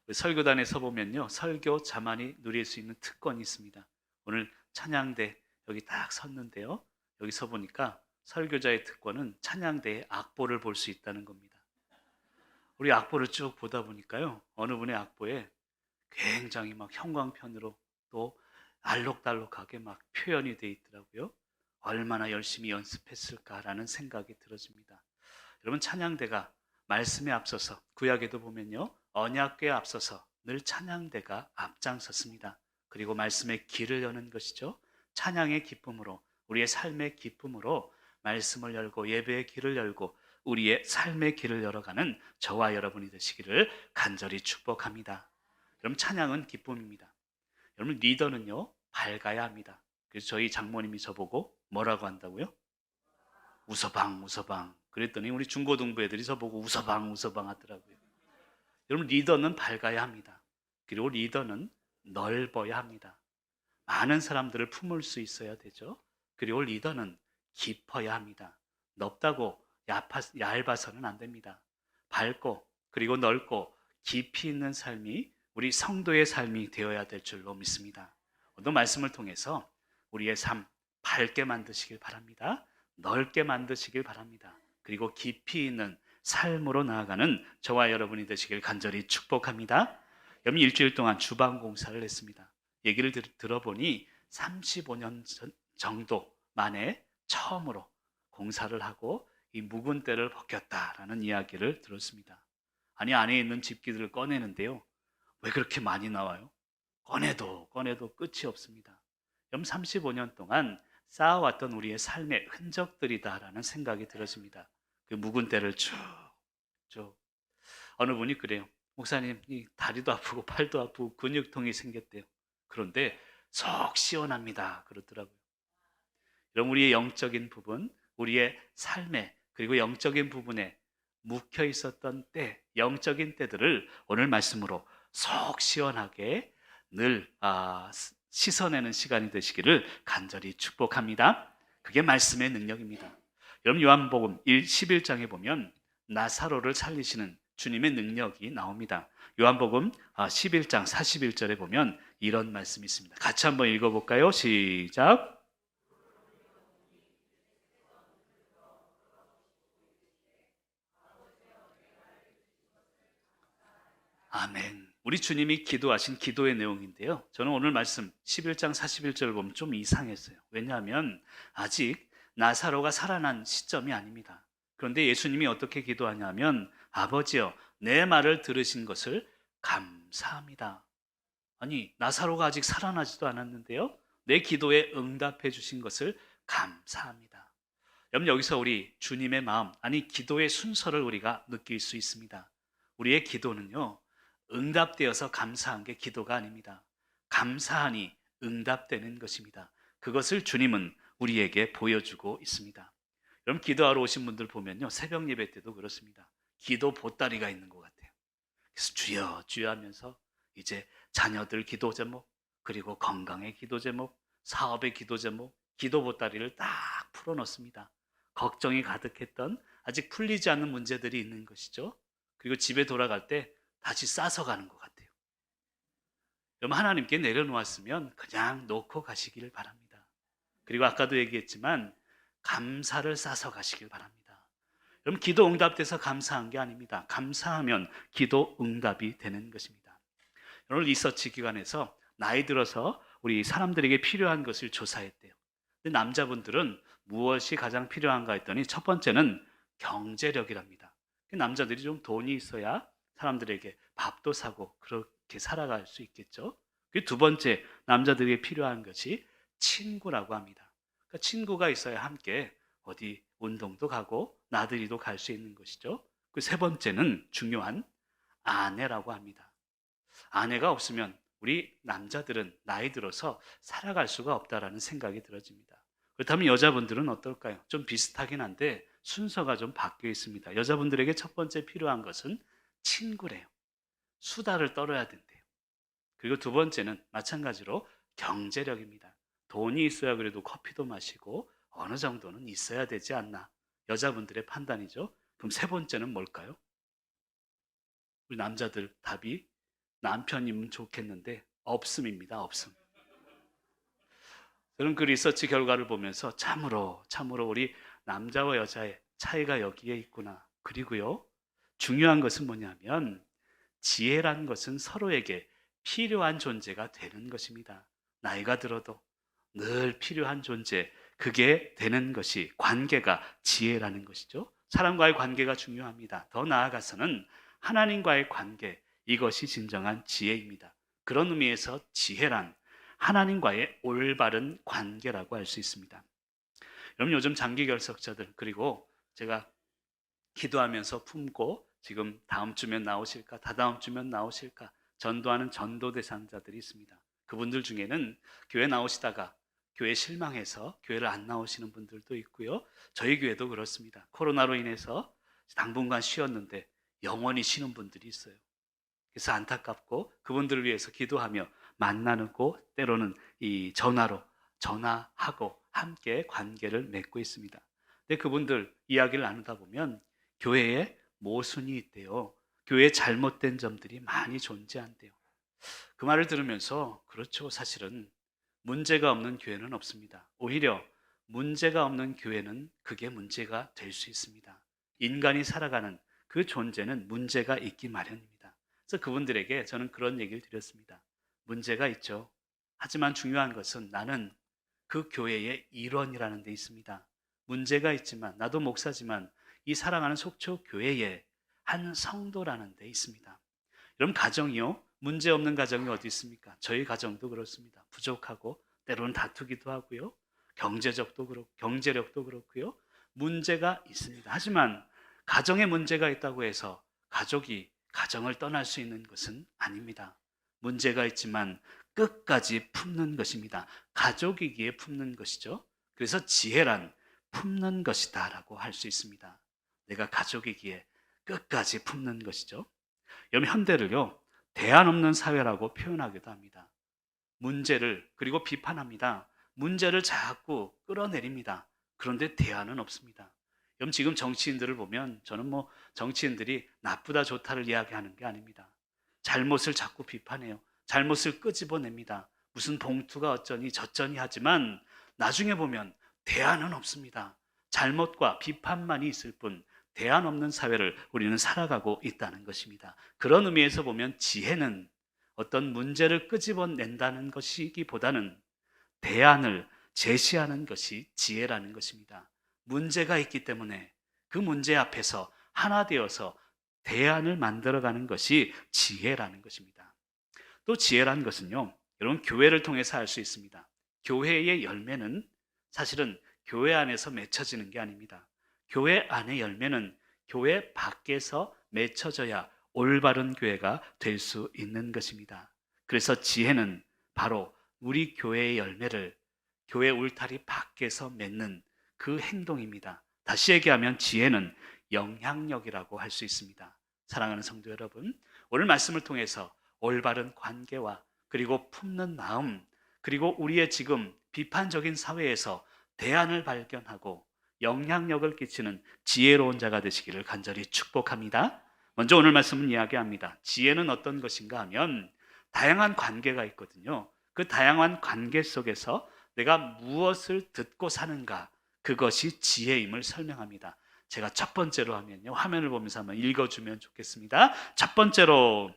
우리 설교단에 서보면요, 설교 자만이 누릴 수 있는 특권이 있습니다. 오늘 찬양대 여기 딱 섰는데요, 여기 서 보니까 설교자의 특권은 찬양대의 악보를 볼 수 있다는 겁니다. 우리 악보를 쭉 보다 보니까요, 어느 분의 악보에 굉장히 막 형광펜으로 또 알록달록하게 막 표현이 돼 있더라고요. 얼마나 열심히 연습했을까라는 생각이 들어집니다. 여러분, 찬양대가 말씀에 앞서서, 구약에도 보면요, 언약궤에 앞서서 늘 찬양대가 앞장섰습니다. 그리고 말씀의 길을 여는 것이죠. 찬양의 기쁨으로, 우리의 삶의 기쁨으로 말씀을 열고 예배의 길을 열고 우리의 삶의 길을 열어가는 저와 여러분이 되시기를 간절히 축복합니다. 여러분, 찬양은 기쁨입니다. 여러분, 리더는요, 밝아야 합니다. 그래서 저희 장모님이 저보고 뭐라고 한다고요? 웃어방, 웃어방. 그랬더니 우리 중고등부 애들이 저보고 웃어방, 웃어방 하더라고요. 여러분, 리더는 밝아야 합니다. 그리고 리더는 넓어야 합니다. 많은 사람들을 품을 수 있어야 되죠. 그리고 리더는 깊어야 합니다. 넓다고 얇아서는 안 됩니다. 밝고 그리고 넓고 깊이 있는 삶이 우리 성도의 삶이 되어야 될 줄로 믿습니다. 오늘 말씀을 통해서 우리의 삶 밝게 만드시길 바랍니다. 넓게 만드시길 바랍니다. 그리고 깊이 있는 삶으로 나아가는 저와 여러분이 되시길 간절히 축복합니다. 여러분, 일주일 동안 주방 공사를 했습니다. 얘기를 들어보니 35년 정도 만에 처음으로 공사를 하고 이 묵은 때를 벗겼다라는 이야기를 들었습니다. 아니, 안에 있는 집기들을 꺼내는데요, 왜 그렇게 많이 나와요? 꺼내도 끝이 없습니다. 35년 동안 쌓아왔던 우리의 삶의 흔적들이다라는 생각이 들어집니다. 그 묵은 때를 쭉 어느 분이 그래요. 목사님, 이 다리도 아프고 팔도 아프고 근육통이 생겼대요. 그런데 속 시원합니다, 그러더라고요. 여러분, 우리의 영적인 부분, 우리의 삶에 그리고 영적인 부분에 묵혀 있었던 때, 영적인 때들을 오늘 말씀으로 속 시원하게 늘 씻어내는 시간이 되시기를 간절히 축복합니다. 그게 말씀의 능력입니다. 여러분, 요한복음 11장에 보면 나사로를 살리시는 주님의 능력이 나옵니다. 요한복음 11장 41절에 보면 이런 말씀이 있습니다. 같이 한번 읽어볼까요? 시작. 아멘. 우리 주님이 기도하신 기도의 내용인데요, 저는 오늘 말씀 11장 41절을 보면 좀 이상했어요. 왜냐하면 아직 나사로가 살아난 시점이 아닙니다. 그런데 예수님이 어떻게 기도하냐면, 아버지여, 내 말을 들으신 것을 감사합니다. 아니, 나사로가 아직 살아나지도 않았는데요, 내 기도에 응답해 주신 것을 감사합니다. 여러분, 여기서 우리 주님의 마음, 아니 기도의 순서를 우리가 느낄 수 있습니다. 우리의 기도는요, 응답되어서 감사한 게 기도가 아닙니다. 감사하니 응답되는 것입니다. 그것을 주님은 우리에게 보여주고 있습니다. 여러분, 기도하러 오신 분들 보면요, 새벽 예배 때도 그렇습니다. 기도 보따리가 있는 것 같아요. 그래서 주여 주여 하면서 이제 자녀들 기도 제목, 그리고 건강의 기도 제목, 사업의 기도 제목, 기도 보따리를 딱 풀어놓습니다. 걱정이 가득했던 아직 풀리지 않는 문제들이 있는 것이죠. 그리고 집에 돌아갈 때 다시 싸서 가는 것 같아요. 여러분, 하나님께 내려놓았으면 그냥 놓고 가시기를 바랍니다. 그리고 아까도 얘기했지만 감사를 싸서 가시길 바랍니다. 여러분, 기도 응답돼서 감사한 게 아닙니다. 감사하면 기도 응답이 되는 것입니다. 오늘 리서치 기관에서 나이 들어서 우리 사람들에게 필요한 것을 조사했대요. 근데 남자분들은 무엇이 가장 필요한가 했더니 첫 번째는 경제력이랍니다. 남자들이 좀 돈이 있어야 사람들에게 밥도 사고 그렇게 살아갈 수 있겠죠. 두 번째, 남자들에게 필요한 것이 친구라고 합니다. 그러니까 친구가 있어야 함께 어디 운동도 가고 나들이도 갈 수 있는 것이죠. 세 번째는 중요한 아내라고 합니다. 아내가 없으면 우리 남자들은 나이 들어서 살아갈 수가 없다라는 생각이 들어집니다. 그렇다면 여자분들은 어떨까요? 좀 비슷하긴 한데 순서가 좀 바뀌어 있습니다. 여자분들에게 첫 번째 필요한 것은 친구래요. 수다를 떨어야 된대요. 그리고 두 번째는 마찬가지로 경제력입니다. 돈이 있어야 그래도 커피도 마시고 어느 정도는 있어야 되지 않나. 여자분들의 판단이죠. 그럼 세 번째는 뭘까요? 우리 남자들 답이 남편이면 좋겠는데 없음입니다. 없음. 저는 그 리서치 결과를 보면서 참으로 우리 남자와 여자의 차이가 여기에 있구나. 그리고요, 중요한 것은 뭐냐면 지혜란 것은 서로에게 필요한 존재가 되는 것입니다. 나이가 들어도 늘 필요한 존재, 그게 되는 것이 관계가 지혜라는 것이죠. 사람과의 관계가 중요합니다. 더 나아가서는 하나님과의 관계, 이것이 진정한 지혜입니다. 그런 의미에서 지혜란 하나님과의 올바른 관계라고 할 수 있습니다. 여러분, 요즘 장기 결석자들, 그리고 제가 기도하면서 품고 지금 다음 주면 나오실까, 다다음 주면 나오실까 전도하는 전도 대상자들이 있습니다. 그분들 중에는 교회 나오시다가 교회 실망해서 교회를 안 나오시는 분들도 있고요. 저희 교회도 그렇습니다. 코로나로 인해서 당분간 쉬었는데 영원히 쉬는 분들이 있어요. 그래서 안타깝고 그분들을 위해서 기도하며 만나고 때로는 이 전화하고 함께 관계를 맺고 있습니다. 근데 그분들 이야기를 나누다 보면 교회에 모순이 있대요. 교회에 잘못된 점들이 많이 존재한대요. 그 말을 들으면서 그렇죠. 사실은 문제가 없는 교회는 없습니다. 오히려 문제가 없는 교회는 그게 문제가 될 수 있습니다. 인간이 살아가는 그 존재는 문제가 있기 마련입니다. 그래서 그분들에게 저는 그런 얘기를 드렸습니다. 문제가 있죠. 하지만 중요한 것은 나는 그 교회의 일원이라는 데 있습니다. 문제가 있지만 나도 목사지만 이 사랑하는 속초 교회의 한 성도라는 데 있습니다. 여러분, 가정이요, 문제 없는 가정이 어디 있습니까? 저희 가정도 그렇습니다. 부족하고 때로는 다투기도 하고요. 경제력도 그렇고요. 문제가 있습니다. 하지만 가정에 문제가 있다고 해서 가족이 가정을 떠날 수 있는 것은 아닙니다. 문제가 있지만 끝까지 품는 것입니다. 가족이기에 품는 것이죠. 그래서 지혜란 품는 것이다라고 할 수 있습니다. 내가 가족이기에 끝까지 품는 것이죠. 여러분, 현대를요, 대안 없는 사회라고 표현하기도 합니다. 문제를 그리고 비판합니다. 문제를 자꾸 끌어내립니다. 그런데 대안은 없습니다. 여러분, 지금 정치인들을 보면 저는 정치인들이 나쁘다 좋다를 이야기하는 게 아닙니다. 잘못을 자꾸 비판해요. 잘못을 끄집어냅니다. 무슨 봉투가 어쩌니 저쩌니 하지만 나중에 보면 대안은 없습니다. 잘못과 비판만이 있을 뿐 대안 없는 사회를 우리는 살아가고 있다는 것입니다. 그런 의미에서 보면 지혜는 어떤 문제를 끄집어낸다는 것이기보다는 대안을 제시하는 것이 지혜라는 것입니다. 문제가 있기 때문에 그 문제 앞에서 하나 되어서 대안을 만들어가는 것이 지혜라는 것입니다. 또 지혜라는 것은요, 여러분, 교회를 통해서 알 수 있습니다. 교회의 열매는 사실은 교회 안에서 맺혀지는 게 아닙니다. 교회 안의 열매는 교회 밖에서 맺혀져야 올바른 교회가 될 수 있는 것입니다. 그래서 지혜는 바로 우리 교회의 열매를 교회 울타리 밖에서 맺는 그 행동입니다. 다시 얘기하면 지혜는 영향력이라고 할 수 있습니다. 사랑하는 성도 여러분, 오늘 말씀을 통해서 올바른 관계와 그리고 품는 마음, 그리고 우리의 지금 비판적인 사회에서 대안을 발견하고 영향력을 끼치는 지혜로운 자가 되시기를 간절히 축복합니다. 먼저 오늘 말씀은 이야기합니다. 지혜는 어떤 것인가 하면 다양한 관계가 있거든요. 그 다양한 관계 속에서 내가 무엇을 듣고 사는가, 그것이 지혜임을 설명합니다. 제가 첫 번째로 하면요, 화면을 보면서 한번 읽어주면 좋겠습니다. 첫 번째로,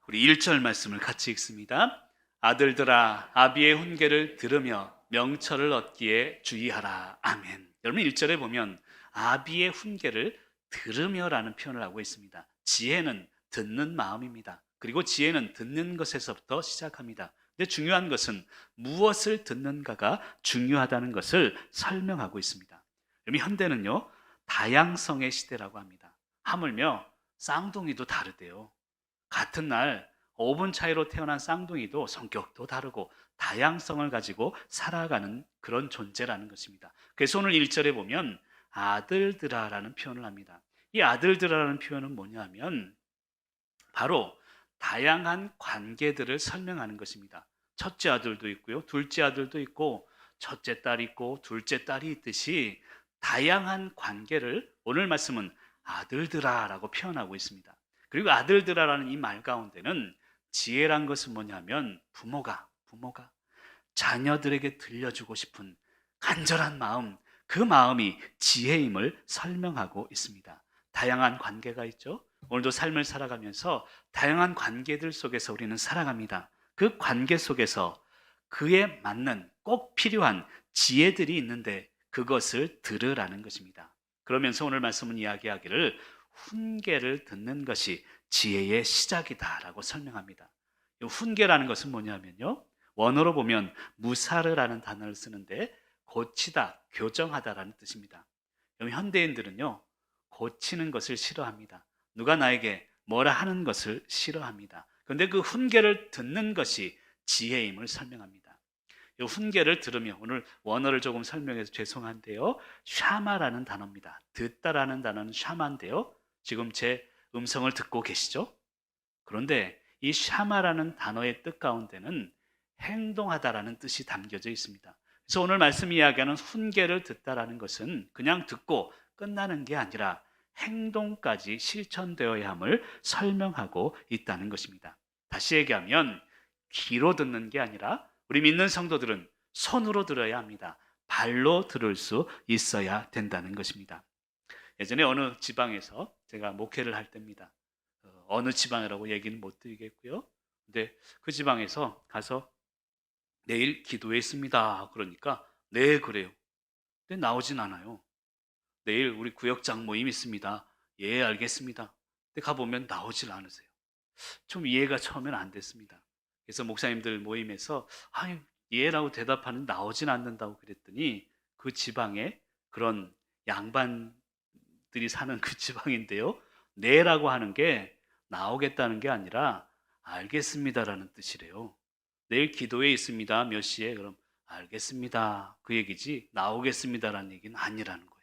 우리 1절 말씀을 같이 읽습니다. 아들들아, 아비의 훈계를 들으며 명철을 얻기에 주의하라. 아멘. 여러분, 1절에 보면 아비의 훈계를 들으며라는 표현을 하고 있습니다. 지혜는 듣는 마음입니다. 그리고 지혜는 듣는 것에서부터 시작합니다. 근데 중요한 것은 무엇을 듣는가가 중요하다는 것을 설명하고 있습니다. 여러분, 현대는요, 다양성의 시대라고 합니다. 하물며 쌍둥이도 다르대요. 같은 날 5분 차이로 태어난 쌍둥이도 성격도 다르고 다양성을 가지고 살아가는 그런 존재라는 것입니다. 그래서 오늘 1절에 보면 아들들아라는 표현을 합니다. 이 아들들아라는 표현은 뭐냐면 바로 다양한 관계들을 설명하는 것입니다. 첫째 아들도 있고요, 둘째 아들도 있고, 첫째 딸이 있고 둘째 딸이 있듯이 다양한 관계를 오늘 말씀은 아들들아라고 표현하고 있습니다. 그리고 아들들아라는 이 말 가운데는 지혜란 것은 뭐냐면 부모가 자녀들에게 들려주고 싶은 간절한 마음, 그 마음이 지혜임을 설명하고 있습니다. 다양한 관계가 있죠. 오늘도 삶을 살아가면서 다양한 관계들 속에서 우리는 살아갑니다. 그 관계 속에서 그에 맞는 꼭 필요한 지혜들이 있는데 그것을 들으라는 것입니다. 그러면서 오늘 말씀은 이야기하기를 훈계를 듣는 것이 지혜의 시작이다라고 설명합니다. 이 훈계라는 것은 뭐냐면요. 원어로 보면 무사르라는 단어를 쓰는데 고치다, 교정하다라는 뜻입니다. 그럼 현대인들은요. 고치는 것을 싫어합니다. 누가 나에게 뭐라 하는 것을 싫어합니다. 그런데 그 훈계를 듣는 것이 지혜임을 설명합니다. 이 훈계를 들으며 오늘 원어를 조금 설명해서 죄송한데요. 샤마라는 단어입니다. 듣다라는 단어는 샤마인데요. 지금 제 음성을 듣고 계시죠? 그런데 이 샤마라는 단어의 뜻 가운데는 행동하다라는 뜻이 담겨져 있습니다. 그래서 오늘 말씀 이야기하는 훈계를 듣다라는 것은 그냥 듣고 끝나는 게 아니라 행동까지 실천되어야 함을 설명하고 있다는 것입니다. 다시 얘기하면 귀로 듣는 게 아니라 우리 믿는 성도들은 손으로 들어야 합니다. 발로 들을 수 있어야 된다는 것입니다. 예전에 어느 지방에서 제가 목회를 할 때입니다. 어느 지방이라고 얘기는 못 드리겠고요. 근데 그 지방에서 가서 내일 기도회 있습니다. 그러니까 네 그래요. 근데 나오진 않아요. 내일 우리 구역장 모임 있습니다. 예 알겠습니다. 근데 가보면 나오질 않으세요. 좀 이해가 처음엔 안 됐습니다. 그래서 목사님들 모임에서 예라고 대답하는 나오진 않는다고 그랬더니 그 지방에 그런 양반들이 사는 그 지방인데요. 네라고 하는 게 나오겠다는 게 아니라 알겠습니다라는 뜻이래요. 내일 기도회 있습니다. 몇 시에? 그럼 알겠습니다. 그 얘기지 나오겠습니다라는 얘기는 아니라는 거예요.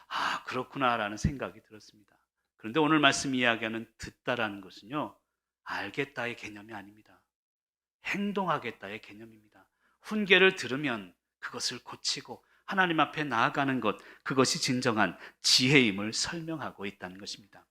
아, 그렇구나라는 생각이 들었습니다. 그런데 오늘 말씀 이야기하는 듣다라는 것은요. 알겠다의 개념이 아닙니다. 행동하겠다의 개념입니다. 훈계를 들으면 그것을 고치고 하나님 앞에 나아가는 것, 그것이 진정한 지혜임을 설명하고 있다는 것입니다.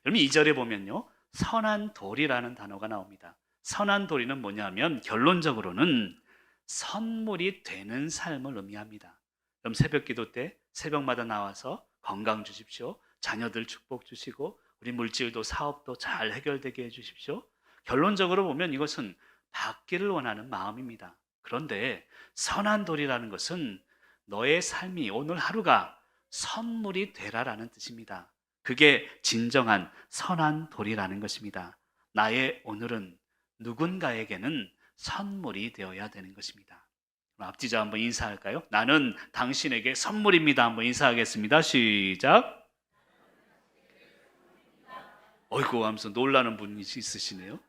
여러분 2절에 보면요. 선한 도리라는 단어가 나옵니다. 선한 도리는 뭐냐면 결론적으로는 선물이 되는 삶을 의미합니다. 그럼 새벽 기도 때 새벽마다 나와서 건강 주십시오. 자녀들 축복 주시고 우리 물질도 사업도 잘 해결되게 해 주십시오. 결론적으로 보면 이것은 받기를 원하는 마음입니다. 그런데 선한 도리라는 것은 너의 삶이 오늘 하루가 선물이 되라라는 뜻입니다. 그게 진정한 선한 도리라는 것입니다. 나의 오늘은 누군가에게는 선물이 되어야 되는 것입니다. 앞뒤자 한번 인사할까요? 나는 당신에게 선물입니다. 한번 인사하겠습니다. 시작. 어이구 하면서 놀라는 분이 있으시네요.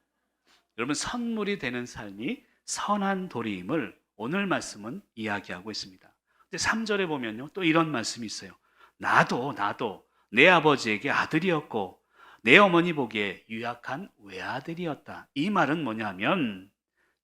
여러분 선물이 되는 삶이 선한 도리임을 오늘 말씀은 이야기하고 있습니다. 근데 3절에 보면요. 또 이런 말씀이 있어요. 나도 내 아버지에게 아들이었고 내 어머니 보기에 유약한 외아들이었다. 이 말은 뭐냐면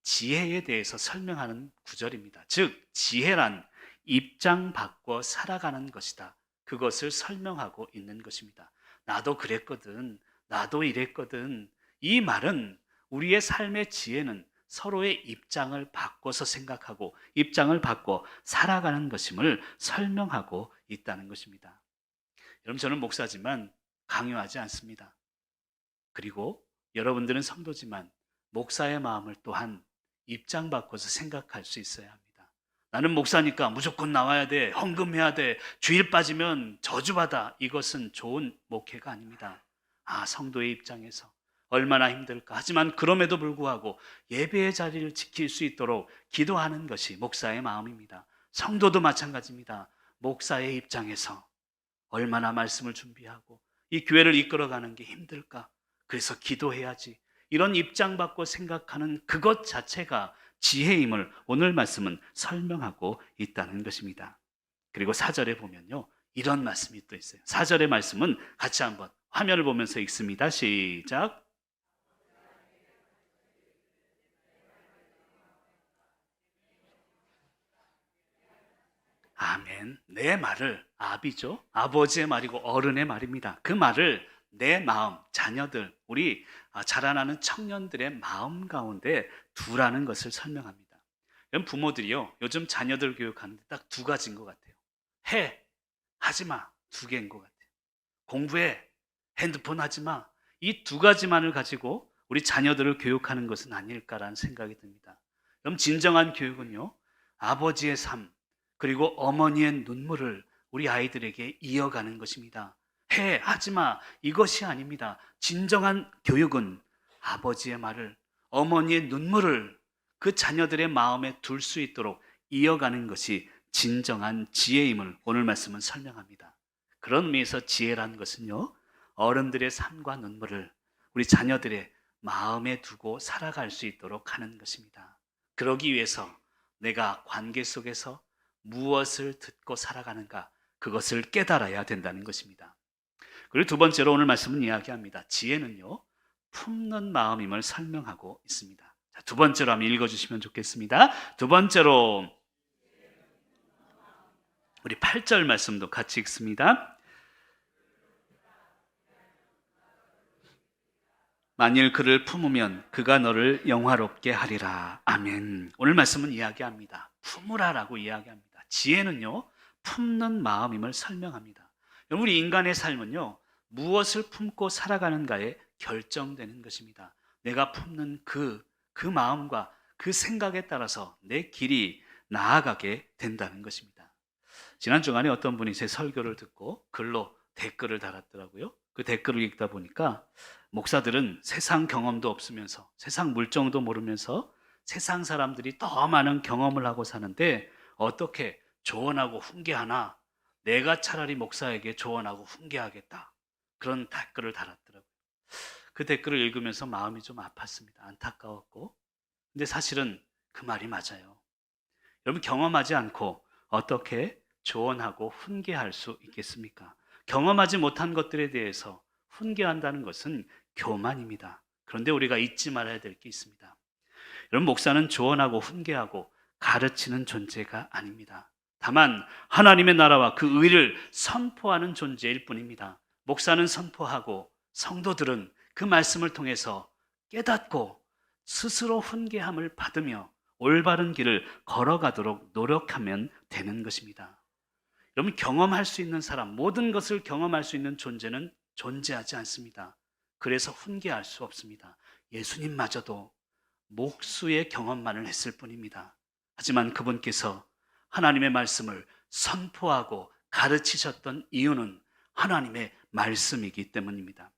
지혜에 대해서 설명하는 구절입니다. 즉 지혜란 입장 바꿔 살아가는 것이다. 그것을 설명하고 있는 것입니다. 나도 그랬거든. 나도 이랬거든. 이 말은 우리의 삶의 지혜는 서로의 입장을 바꿔서 생각하고 입장을 바꿔 살아가는 것임을 설명하고 있다는 것입니다. 여러분 저는 목사지만 강요하지 않습니다. 그리고 여러분들은 성도지만 목사의 마음을 또한 입장 바꿔서 생각할 수 있어야 합니다. 나는 목사니까 무조건 나와야 돼. 헌금해야 돼. 주일 빠지면 저주받아. 이것은 좋은 목회가 아닙니다. 성도의 입장에서 얼마나 힘들까. 하지만 그럼에도 불구하고 예배의 자리를 지킬 수 있도록 기도하는 것이 목사의 마음입니다. 성도도 마찬가지입니다. 목사의 입장에서 얼마나 말씀을 준비하고 이 교회를 이끌어가는 게 힘들까. 그래서 기도해야지. 이런 입장 바꿔 생각하는 그것 자체가 지혜임을 오늘 말씀은 설명하고 있다는 것입니다. 그리고 4절에 보면요. 이런 말씀이 또 있어요. 4절의 말씀은 같이 한번 화면을 보면서 읽습니다. 시작. 아멘. 내 말을, 아비죠. 아버지의 말이고 어른의 말입니다. 그 말을 내 마음, 자녀들, 우리 자라나는 청년들의 마음 가운데 두라는 것을 설명합니다. 이런 부모들이요, 요즘 자녀들 교육하는데 딱 두 가지인 것 같아요. 해, 하지 마. 두 개인 것 같아요. 공부해, 핸드폰 하지 마. 이 두 가지만을 가지고 우리 자녀들을 교육하는 것은 아닐까라는 생각이 듭니다. 그럼 진정한 교육은요, 아버지의 삶, 그리고 어머니의 눈물을 우리 아이들에게 이어가는 것입니다. 해, 하지 마. 이것이 아닙니다. 진정한 교육은 아버지의 말을, 어머니의 눈물을 그 자녀들의 마음에 둘 수 있도록 이어가는 것이 진정한 지혜임을 오늘 말씀은 설명합니다. 그런 의미에서 지혜라는 것은요, 어른들의 삶과 눈물을 우리 자녀들의 마음에 두고 살아갈 수 있도록 하는 것입니다. 그러기 위해서 내가 관계 속에서 무엇을 듣고 살아가는가, 그것을 깨달아야 된다는 것입니다. 그리고 두 번째로 오늘 말씀은 이야기합니다. 지혜는요, 품는 마음임을 설명하고 있습니다. 자, 두 번째로 한번 읽어주시면 좋겠습니다. 두 번째로 우리 8절 말씀도 같이 읽습니다. 만일 그를 품으면 그가 너를 영화롭게 하리라. 아멘. 오늘 말씀은 이야기합니다. 품으라라고 이야기합니다. 지혜는요, 품는 마음임을 설명합니다. 우리 인간의 삶은요, 무엇을 품고 살아가는가에 결정되는 것입니다. 내가 품는 그 마음과 그 생각에 따라서 내 길이 나아가게 된다는 것입니다. 지난 주간에 어떤 분이 제 설교를 듣고 글로 댓글을 달았더라고요. 그 댓글을 읽다 보니까 목사들은 세상 경험도 없으면서 세상 물정도 모르면서 세상 사람들이 더 많은 경험을 하고 사는데 어떻게 조언하고 훈계하나? 내가 차라리 목사에게 조언하고 훈계하겠다. 그런 댓글을 달았더라고요. 그 댓글을 읽으면서 마음이 좀 아팠습니다. 안타까웠고. 근데 사실은 그 말이 맞아요. 여러분, 경험하지 않고 어떻게 조언하고 훈계할 수 있겠습니까? 경험하지 못한 것들에 대해서 훈계한다는 것은 교만입니다. 그런데 우리가 잊지 말아야 될 게 있습니다. 여러분, 목사는 조언하고 훈계하고 가르치는 존재가 아닙니다. 다만 하나님의 나라와 그 의를 선포하는 존재일 뿐입니다. 목사는 선포하고 성도들은 그 말씀을 통해서 깨닫고 스스로 훈계함을 받으며 올바른 길을 걸어가도록 노력하면 되는 것입니다. 여러분, 경험할 수 있는 사람, 모든 것을 경험할 수 있는 존재는 존재하지 않습니다. 그래서 훈계할 수 없습니다. 예수님마저도 목수의 경험만을 했을 뿐입니다. 하지만 그분께서 하나님의 말씀을 선포하고 가르치셨던 이유는 하나님의 말씀이기 때문입니다.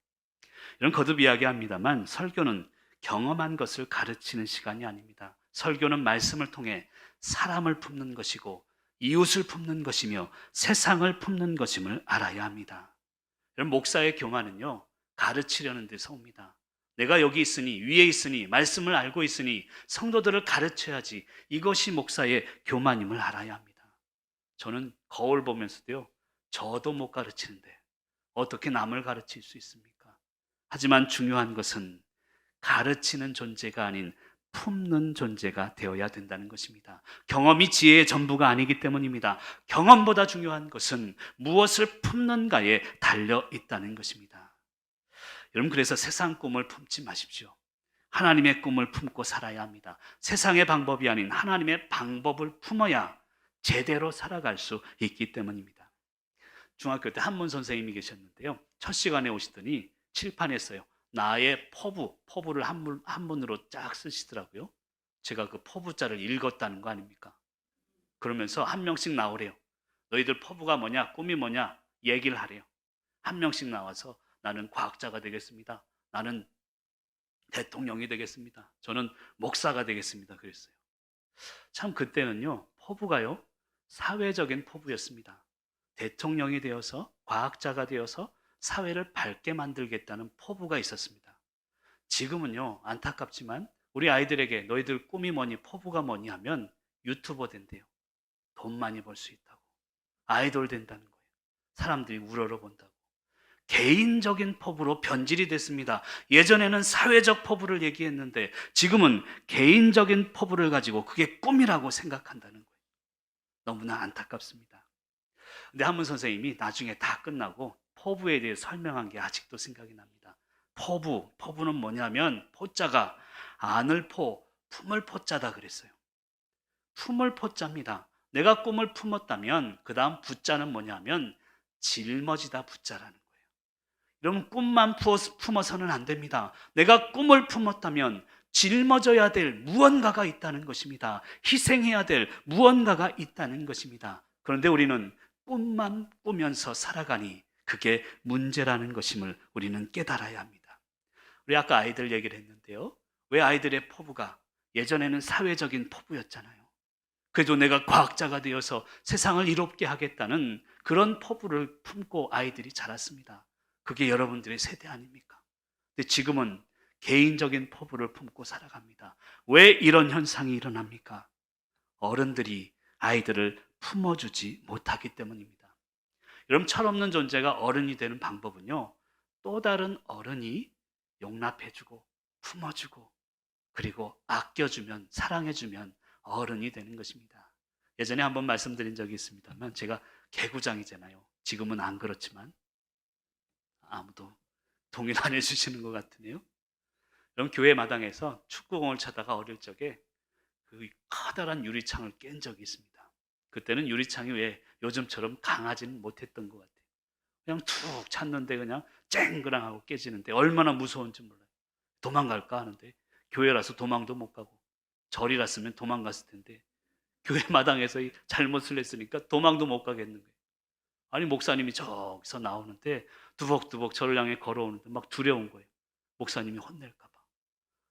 이런 거듭 이야기합니다만 설교는 경험한 것을 가르치는 시간이 아닙니다. 설교는 말씀을 통해 사람을 품는 것이고 이웃을 품는 것이며 세상을 품는 것임을 알아야 합니다. 여러분, 목사의 교만은요, 가르치려는 데서 옵니다. 내가 여기 있으니, 위에 있으니, 말씀을 알고 있으니 성도들을 가르쳐야지. 이것이 목사의 교만임을 알아야 합니다. 저는 거울 보면서도요, 저도 못 가르치는데 어떻게 남을 가르칠 수 있습니까? 하지만 중요한 것은 가르치는 존재가 아닌 품는 존재가 되어야 된다는 것입니다. 경험이 지혜의 전부가 아니기 때문입니다. 경험보다 중요한 것은 무엇을 품는가에 달려 있다는 것입니다. 여러분, 그래서 세상 꿈을 품지 마십시오. 하나님의 꿈을 품고 살아야 합니다. 세상의 방법이 아닌 하나님의 방법을 품어야 제대로 살아갈 수 있기 때문입니다. 중학교 때 한문 선생님이 계셨는데요, 첫 시간에 오시더니 칠판에 써요. 나의 포부를 한문으로 쫙 쓰시더라고요. 제가 그 포부자를 읽었다는 거 아닙니까? 그러면서 한 명씩 나오래요. 너희들 포부가 뭐냐, 꿈이 뭐냐 얘기를 하래요. 한 명씩 나와서 나는 과학자가 되겠습니다. 나는 대통령이 되겠습니다. 저는 목사가 되겠습니다. 그랬어요. 참 그때는요, 포부가요, 사회적인 포부였습니다. 대통령이 되어서 과학자가 되어서 사회를 밝게 만들겠다는 포부가 있었습니다. 지금은요, 안타깝지만 우리 아이들에게 너희들 꿈이 뭐니, 포부가 뭐니 하면 유튜버 된대요. 돈 많이 벌 수 있다고. 아이돌 된다는 거예요. 사람들이 우러러본다고. 개인적인 포부로 변질이 됐습니다. 예전에는 사회적 포부를 얘기했는데 지금은 개인적인 포부를 가지고 그게 꿈이라고 생각한다는 거예요. 너무나 안타깝습니다. 근데 한문 선생님이 나중에 다 끝나고 포부에 대해 설명한 게 아직도 생각이 납니다. 포부는 뭐냐면 포자가 안을 포, 품을 포자다 그랬어요. 품을 포자입니다. 내가 꿈을 품었다면 그 다음 부자는 뭐냐면 짊어지다 부자라는 거예요. 여러분 꿈만 품어서는 안 됩니다. 내가 꿈을 품었다면 짊어져야 될 무언가가 있다는 것입니다. 희생해야 될 무언가가 있다는 것입니다. 그런데 우리는 꿈만 꾸면서 살아가니 그게 문제라는 것임을 우리는 깨달아야 합니다. 우리 아까 아이들 얘기를 했는데요. 왜 아이들의 포부가 예전에는 사회적인 포부였잖아요. 그래도 내가 과학자가 되어서 세상을 이롭게 하겠다는 그런 포부를 품고 아이들이 자랐습니다. 그게 여러분들의 세대 아닙니까? 근데 지금은 개인적인 포부를 품고 살아갑니다. 왜 이런 현상이 일어납니까? 어른들이 아이들을 품어주지 못하기 때문입니다. 여러분, 철없는 존재가 어른이 되는 방법은요, 또 다른 어른이 용납해주고 품어주고 그리고 아껴주면, 사랑해주면 어른이 되는 것입니다. 예전에 한번 말씀드린 적이 있습니다만 제가 개구장이잖아요. 지금은 안 그렇지만 아무도 동의를 안 해주시는 것 같으네요. 여러분, 교회 마당에서 축구공을 차다가 어릴 적에 그 커다란 유리창을 깬 적이 있습니다. 그때는 유리창이 왜 요즘처럼 강하지는 못했던 것 같아요. 그냥 툭 찼는데 그냥 쨍그랑하고 깨지는데 얼마나 무서운지 몰라요. 도망갈까 하는데 교회라서 도망도 못 가고 절이랐으면 도망갔을 텐데 교회 마당에서 이 잘못을 했으니까 도망도 못 가겠는 거예요. 아니 목사님이 저기서 나오는데 두벅두벅 저를 향해 걸어오는데 막 두려운 거예요. 목사님이 혼낼까 봐.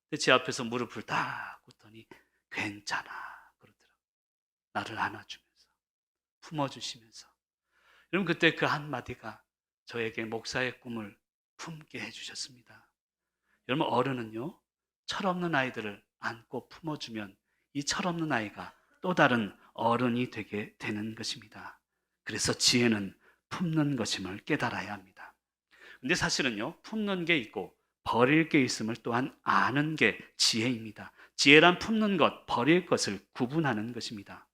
근데 제 앞에서 무릎을 딱 꿇더니 괜찮아 그러더라고요. 나를 안아주면서 품어주시면서. 여러분, 그때 그 한마디가 저에게 목사의 꿈을 품게 해주셨습니다. 여러분, 어른은요 철없는 아이들을 안고 품어주면 이 철없는 아이가 또 다른 어른이 되게 되는 것입니다. 그래서 지혜는 품는 것임을 깨달아야 합니다. 근데 사실은요 품는 게 있고 버릴 게 있음을 또한 아는 게 지혜입니다. 지혜란 품는 것, 버릴 것을 구분하는 것입니다.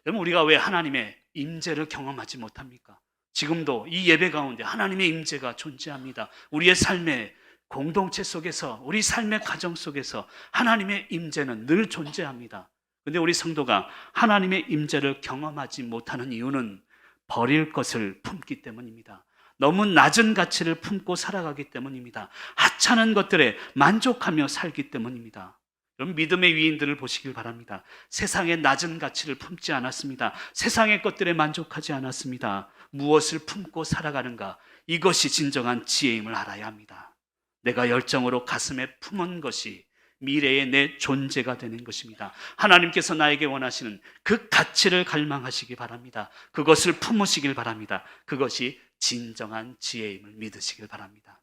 여러분, 우리가 왜 하나님의 임재를 경험하지 못합니까? 지금도 이 예배 가운데 하나님의 임재가 존재합니다. 우리의 삶의 공동체 속에서, 우리 삶의 가정 속에서 하나님의 임재는 늘 존재합니다. 그런데 우리 성도가 하나님의 임재를 경험하지 못하는 이유는 버릴 것을 품기 때문입니다. 너무 낮은 가치를 품고 살아가기 때문입니다. 하찮은 것들에 만족하며 살기 때문입니다. 여러분, 믿음의 위인들을 보시길 바랍니다. 세상의 낮은 가치를 품지 않았습니다. 세상의 것들에 만족하지 않았습니다. 무엇을 품고 살아가는가? 이것이 진정한 지혜임을 알아야 합니다. 내가 열정으로 가슴에 품은 것이 미래의 내 존재가 되는 것입니다. 하나님께서 나에게 원하시는 그 가치를 갈망하시기 바랍니다. 그것을 품으시길 바랍니다. 그것이 진정한 지혜임을 믿으시길 바랍니다.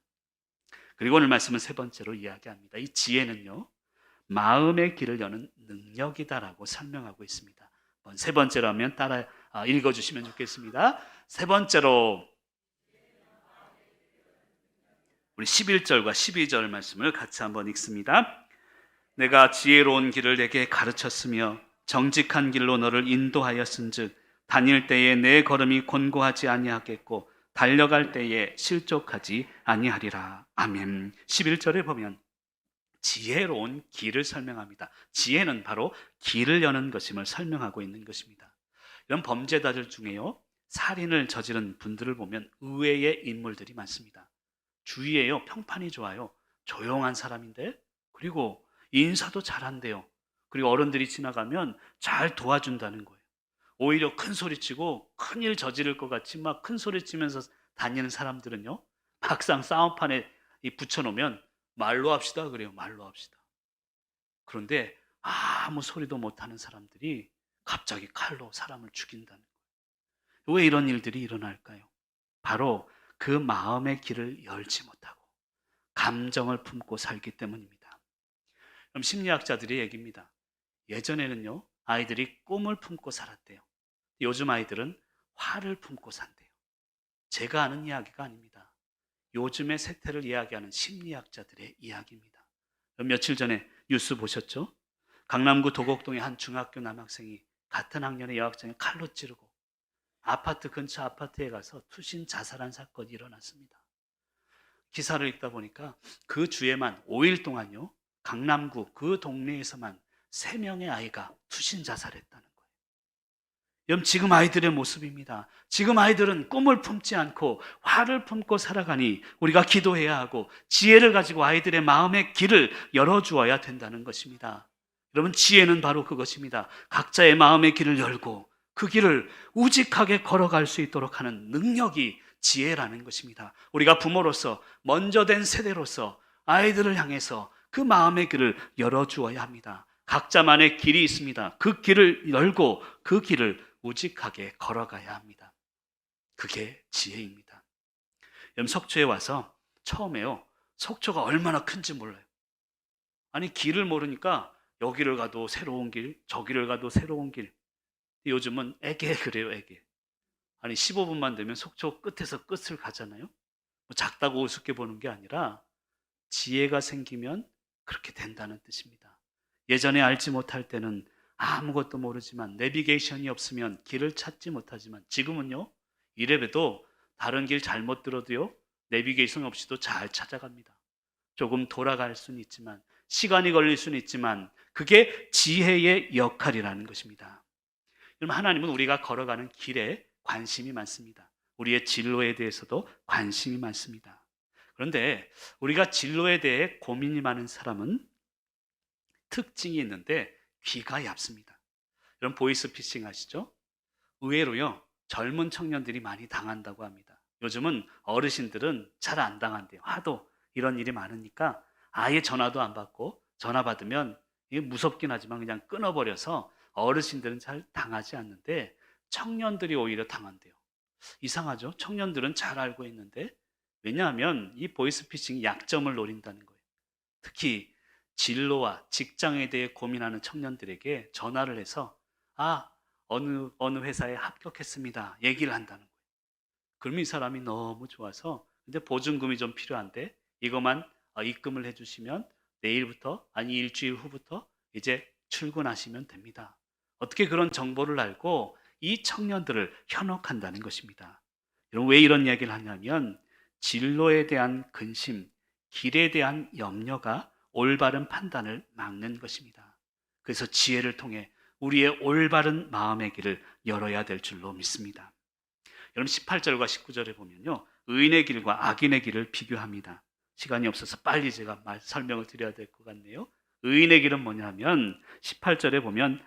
그리고 오늘 말씀은 세 번째로 이야기합니다. 이 지혜는요 마음의 길을 여는 능력이다라고 설명하고 있습니다. 세 번째로 하면 따라 읽어주시면 좋겠습니다. 세 번째로 우리 11절과 12절 말씀을 같이 한번 읽습니다. 내가 지혜로운 길을 내게 가르쳤으며 정직한 길로 너를 인도하였은즉 다닐 때에 내 걸음이 곤고하지 아니하겠고 달려갈 때에 실족하지 아니하리라. 아멘. 11절에 보면 지혜로운 길을 설명합니다. 지혜는 바로 길을 여는 것임을 설명하고 있는 것입니다. 이런 범죄자들 중에요 살인을 저지른 분들을 보면 의외의 인물들이 많습니다. 주위에요 평판이 좋아요. 조용한 사람인데 그리고 인사도 잘한대요. 그리고 어른들이 지나가면 잘 도와준다는 거예요. 오히려 큰 소리치고 큰일 저지를 것 같이 막 큰 소리치면서 다니는 사람들은요 막상 싸움판에 붙여놓으면 말로 합시다 그래요. 말로 합시다. 그런데 아무 소리도 못하는 사람들이 갑자기 칼로 사람을 죽인다는 거예요. 왜 이런 일들이 일어날까요? 바로 그 마음의 길을 열지 못하고 감정을 품고 살기 때문입니다. 그럼 심리학자들의 얘기입니다. 예전에는요 아이들이 꿈을 품고 살았대요. 요즘 아이들은 화를 품고 산대요. 제가 아는 이야기가 아닙니다. 요즘의 세태를 이야기하는 심리학자들의 이야기입니다. 며칠 전에 뉴스 보셨죠? 강남구 도곡동의 한 중학교 남학생이 같은 학년의 여학생을 칼로 찌르고 아파트 근처 아파트에 가서 투신 자살한 사건이 일어났습니다. 기사를 읽다 보니까 그 주에만 5일 동안요, 강남구 그 동네에서만 3명의 아이가 투신 자살했다는 거예요. 여러분, 지금 아이들의 모습입니다. 지금 아이들은 꿈을 품지 않고 화를 품고 살아가니 우리가 기도해야 하고 지혜를 가지고 아이들의 마음의 길을 열어주어야 된다는 것입니다. 여러분, 지혜는 바로 그것입니다. 각자의 마음의 길을 열고 그 길을 우직하게 걸어갈 수 있도록 하는 능력이 지혜라는 것입니다. 우리가 부모로서 먼저 된 세대로서 아이들을 향해서 그 마음의 길을 열어주어야 합니다. 각자만의 길이 있습니다. 그 길을 열고 그 길을 우직하게 걸어가야 합니다. 그게 지혜입니다. 여러분, 속초에 와서 처음에요, 속초가 얼마나 큰지 몰라요. 아니, 길을 모르니까 여기를 가도 새로운 길, 저기를 가도 새로운 길. 요즘은 애게 그래요, 애게. 아니, 15분만 되면 속초 끝에서 끝을 가잖아요. 뭐 작다고 우습게 보는 게 아니라 지혜가 생기면 그렇게 된다는 뜻입니다. 예전에 알지 못할 때는 아무것도 모르지만 내비게이션이 없으면 길을 찾지 못하지만 지금은요, 이래봬도 다른 길 잘못 들어도요, 내비게이션 없이도 잘 찾아갑니다. 조금 돌아갈 수는 있지만, 시간이 걸릴 수는 있지만 그게 지혜의 역할이라는 것입니다. 그럼 하나님은 우리가 걸어가는 길에 관심이 많습니다. 우리의 진로에 대해서도 관심이 많습니다. 그런데 우리가 진로에 대해 고민이 많은 사람은 특징이 있는데 귀가 얇습니다. 여러분, 보이스피싱 아시죠? 의외로요, 젊은 청년들이 많이 당한다고 합니다. 요즘은 어르신들은 잘 안 당한대요. 하도 이런 일이 많으니까 아예 전화도 안 받고, 전화 받으면 이게 무섭긴 하지만 그냥 끊어버려서 어르신들은 잘 당하지 않는데 청년들이 오히려 당한대요. 이상하죠? 청년들은 잘 알고 있는데, 왜냐하면 이 보이스피싱이 약점을 노린다는 거예요. 특히 진로와 직장에 대해 고민하는 청년들에게 전화를 해서 어느 회사에 합격했습니다 얘기를 한다는 거예요. 그럼 이 사람이 너무 좋아서, 근데 보증금이 좀 필요한데 이것만 입금을 해주시면 내일부터, 아니 일주일 후부터 이제 출근하시면 됩니다. 어떻게 그런 정보를 알고 이 청년들을 현혹한다는 것입니다. 여러분, 왜 이런 이야기를 하냐면 진로에 대한 근심, 길에 대한 염려가 올바른 판단을 막는 것입니다. 그래서 지혜를 통해 우리의 올바른 마음의 길을 열어야 될 줄로 믿습니다. 여러분, 18절과 19절에 보면요, 의인의 길과 악인의 길을 비교합니다. 시간이 없어서 빨리 제가 설명을 드려야 될 것 같네요. 의인의 길은 뭐냐면 18절에 보면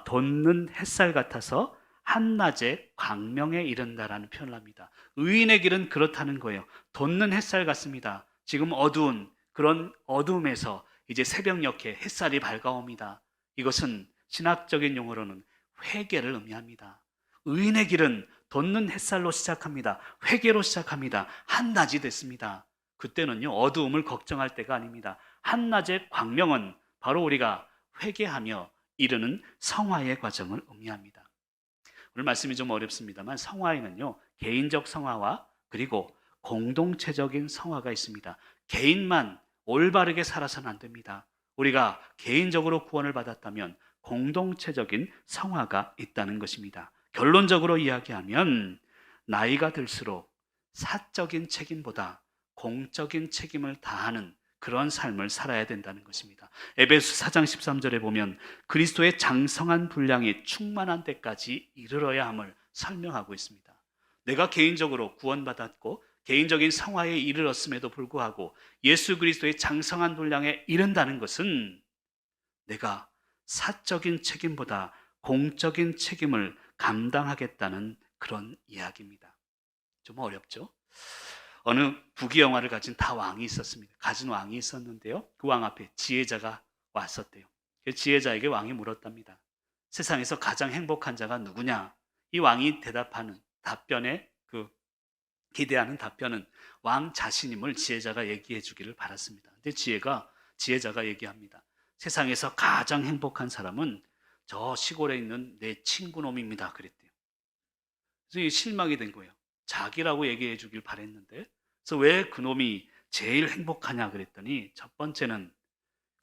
돋는 햇살 같아서 한낮에 광명에 이른다라는 표현을 합니다. 의인의 길은 그렇다는 거예요. 돋는 햇살 같습니다. 지금 어두운 그런 어둠에서 이제 새벽녘에 햇살이 밝아옵니다. 이것은 신학적인 용어로는 회개를 의미합니다. 의인의 길은 돋는 햇살로 시작합니다. 회개로 시작합니다. 한낮이 됐습니다. 그때는요, 어두움을 걱정할 때가 아닙니다. 한낮의 광명은 바로 우리가 회개하며 이르는 성화의 과정을 의미합니다. 오늘 말씀이 좀 어렵습니다만 성화에는요, 개인적 성화와 그리고 공동체적인 성화가 있습니다. 개인만 올바르게 살아서는 안 됩니다. 우리가 개인적으로 구원을 받았다면 공동체적인 성화가 있다는 것입니다. 결론적으로 이야기하면 나이가 들수록 사적인 책임보다 공적인 책임을 다하는 그런 삶을 살아야 된다는 것입니다. 에베소 4장 13절에 보면 그리스도의 장성한 분량이 충만한 데까지 이르러야 함을 설명하고 있습니다. 내가 개인적으로 구원받았고 개인적인 성화에 이르렀음에도 불구하고 예수 그리스도의 장성한 분량에 이른다는 것은 내가 사적인 책임보다 공적인 책임을 감당하겠다는 그런 이야기입니다. 좀 어렵죠? 어느 부귀 영화를 가진 왕이 있었습니다. 가진 왕이 있었는데요, 그 왕 앞에 지혜자가 왔었대요. 그 지혜자에게 왕이 물었답니다. 세상에서 가장 행복한 자가 누구냐? 이 왕이 대답하는 답변에 기대하는 답변은 왕 자신임을 지혜자가 얘기해 주기를 바랐습니다. 근데 지혜자가 얘기합니다. 세상에서 가장 행복한 사람은 저 시골에 있는 내 친구놈입니다. 그랬대요. 그래서 실망이 된 거예요. 자기라고 얘기해 주길 바랬는데, 그래서 왜 그놈이 제일 행복하냐 그랬더니 첫 번째는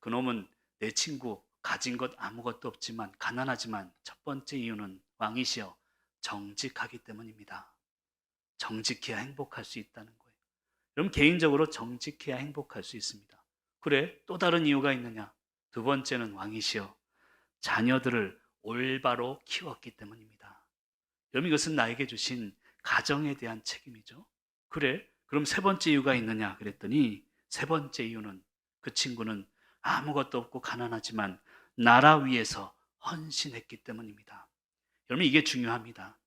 그놈은 내 친구, 가진 것 아무것도 없지만 가난하지만 첫 번째 이유는 왕이시여 정직하기 때문입니다. 정직해야 행복할 수 있다는 거예요. 여러분 개인적으로 정직해야 행복할 수 있습니다. 그래 또 다른 이유가 있느냐? 두 번째는 왕이시여 자녀들을 올바로 키웠기 때문입니다. 여러분 이것은 나에게 주신 가정에 대한 책임이죠. 그래 그럼 세 번째 이유가 있느냐 그랬더니 세 번째 이유는 그 친구는 아무것도 없고 가난하지만 나라 위해서 헌신했기 때문입니다. 여러분 이게 중요합니다.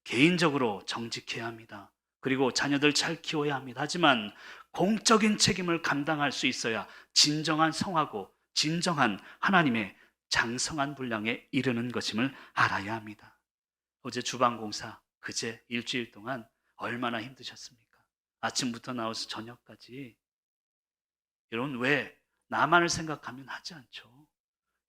개인적으로 정직해야 합니다. 그리고 자녀들 잘 키워야 합니다. 하지만 공적인 책임을 감당할 수 있어야 진정한 성하고 진정한 하나님의 장성한 분량에 이르는 것임을 알아야 합니다. 어제 주방공사 그제 일주일 동안 얼마나 힘드셨습니까? 아침부터 나와서 저녁까지. 여러분 왜 나만을 생각하면 하지 않죠?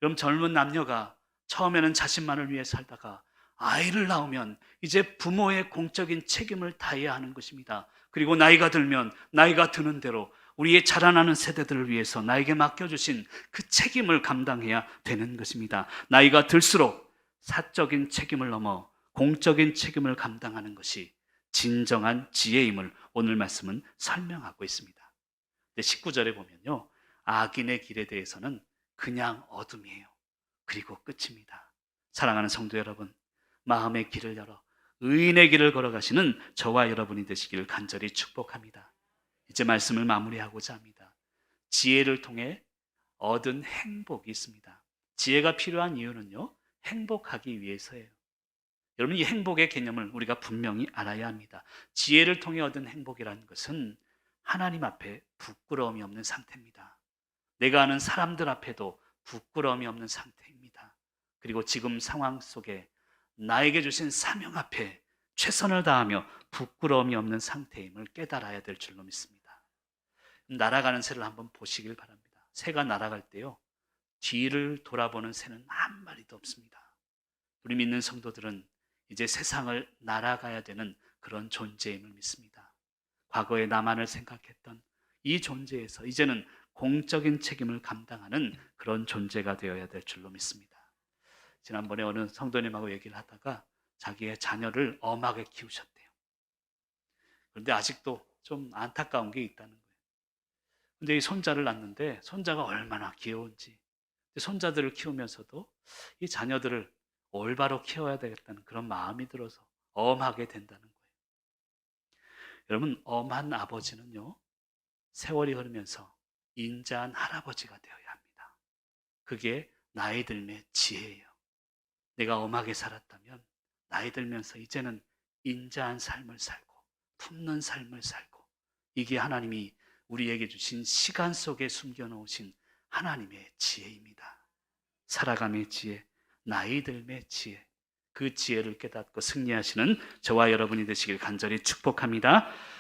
여러분 젊은 남녀가 처음에는 자신만을 위해 살다가 아이를 낳으면 이제 부모의 공적인 책임을 다해야 하는 것입니다. 그리고 나이가 들면 나이가 드는 대로 우리의 자라나는 세대들을 위해서 나에게 맡겨주신 그 책임을 감당해야 되는 것입니다. 나이가 들수록 사적인 책임을 넘어 공적인 책임을 감당하는 것이 진정한 지혜임을 오늘 말씀은 설명하고 있습니다. 19절에 보면요. 악인의 길에 대해서는 그냥 어둠이에요. 그리고 끝입니다. 사랑하는 성도 여러분, 마음의 길을 열어 의인의 길을 걸어가시는 저와 여러분이 되시기를 간절히 축복합니다. 이제 말씀을 마무리하고자 합니다. 지혜를 통해 얻은 행복이 있습니다. 지혜가 필요한 이유는요. 행복하기 위해서예요. 여러분 이 행복의 개념을 우리가 분명히 알아야 합니다. 지혜를 통해 얻은 행복이라는 것은 하나님 앞에 부끄러움이 없는 상태입니다. 내가 아는 사람들 앞에도 부끄러움이 없는 상태입니다. 그리고 지금 상황 속에 나에게 주신 사명 앞에 최선을 다하며 부끄러움이 없는 상태임을 깨달아야 될 줄로 믿습니다. 날아가는 새를 한번 보시길 바랍니다. 새가 날아갈 때요. 뒤를 돌아보는 새는 한 마리도 없습니다. 우리 믿는 성도들은 이제 세상을 날아가야 되는 그런 존재임을 믿습니다. 과거에 나만을 생각했던 이 존재에서 이제는 공적인 책임을 감당하는 그런 존재가 되어야 될 줄로 믿습니다. 지난번에 어느 성도님하고 얘기를 하다가 자기의 자녀를 엄하게 키우셨대요. 그런데 아직도 좀 안타까운 게 있다는 거예요. 근데 이 손자를 낳는데 손자가 얼마나 귀여운지, 손자들을 키우면서도 이 자녀들을 올바로 키워야 되겠다는 그런 마음이 들어서 엄하게 된다는 거예요. 여러분 엄한 아버지는요 세월이 흐르면서 인자한 할아버지가 되어야 합니다. 그게 나이 들매 지혜예요. 내가 엄하게 살았다면 나이 들면서 이제는 인자한 삶을 살고 품는 삶을 살고, 이게 하나님이 우리에게 주신 시간 속에 숨겨놓으신 하나님의 지혜입니다. 살아감의 지혜, 나이 들매 지혜, 그 지혜를 깨닫고 승리하시는 저와 여러분이 되시길 간절히 축복합니다.